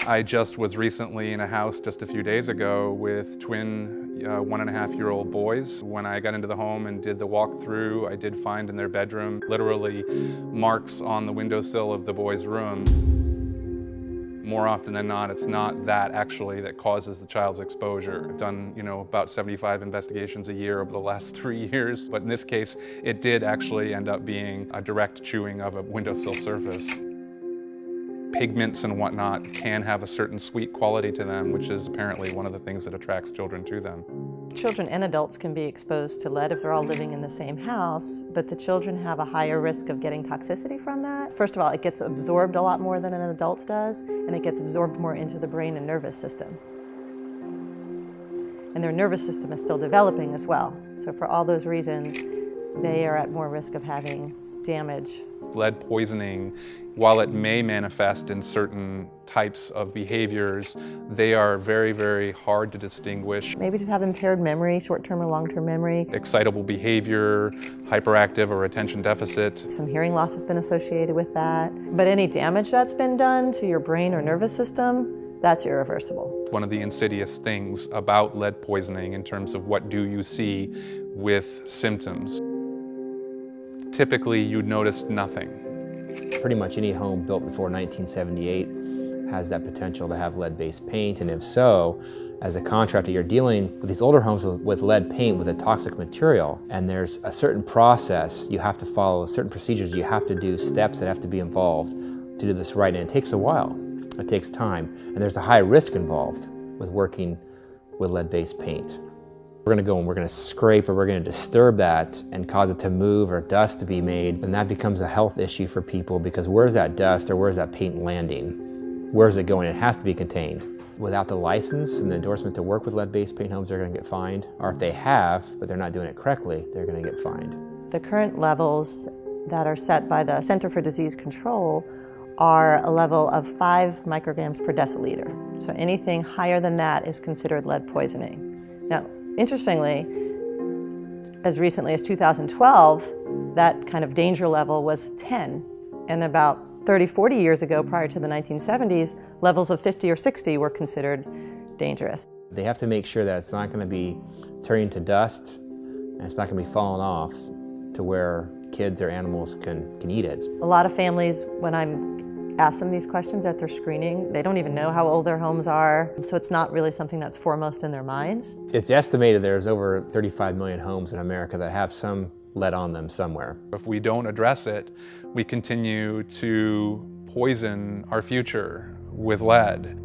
I just was recently in a house just a few days ago with twin 1.5-year-old boys. When I got into the home and did the walkthrough, I did find in their bedroom literally marks on the windowsill of the boys' room. More often than not, it's not that actually that causes the child's exposure. I've done, about 75 investigations a year over the last 3 years, but in this case, it did actually end up being a direct chewing of a windowsill surface. Pigments and whatnot can have a certain sweet quality to them, which is apparently one of the things that attracts children to them. Children and adults can be exposed to lead if they're all living in the same house, but the children have a higher risk of getting toxicity from that. First of all, it gets absorbed a lot more than an adult does, and it gets absorbed more into the brain and nervous system. And their nervous system is still developing as well. So for all those reasons, they are at more risk of having damage. Lead poisoning, while it may manifest in certain types of behaviors, they are very, very hard to distinguish. Maybe just have impaired memory, short-term or long-term memory. Excitable behavior, hyperactive or attention deficit. Some hearing loss has been associated with that. But any damage that's been done to your brain or nervous system, that's irreversible. One of the insidious things about lead poisoning in terms of what do you see with symptoms. Typically, you'd notice nothing. Pretty much any home built before 1978 has that potential to have lead-based paint, and if so, as a contractor, you're dealing with these older homes with lead paint with a toxic material, and there's a certain process you have to follow, certain procedures you have to do, steps that have to be involved to do this right, and it takes a while. It takes time, and there's a high risk involved with working with lead-based paint. We're going to go and we're going to scrape or we're going to disturb that and cause it to move or dust to be made, and that becomes a health issue for people because where's that dust or where's that paint landing? Where's it going? It has to be contained. Without the license and the endorsement to work with lead-based paint homes, they're going to get fined. Or if they have, but they're not doing it correctly, they're going to get fined. The current levels that are set by the Center for Disease Control are a level of 5 micrograms per deciliter. So anything higher than that is considered lead poisoning. Now, interestingly, as recently as 2012, that kind of danger level was 10. And about 30, 40 years ago, prior to the 1970s, levels of 50 or 60 were considered dangerous. They have to make sure that it's not going to be turning to dust and it's not going to be falling off to where kids or animals can eat it. A lot of families, when I'm ask them these questions at their screening, they don't even know how old their homes are, so it's not really something that's foremost in their minds. It's estimated there's over 35 million homes in America that have some lead on them somewhere. If we don't address it, we continue to poison our future with lead.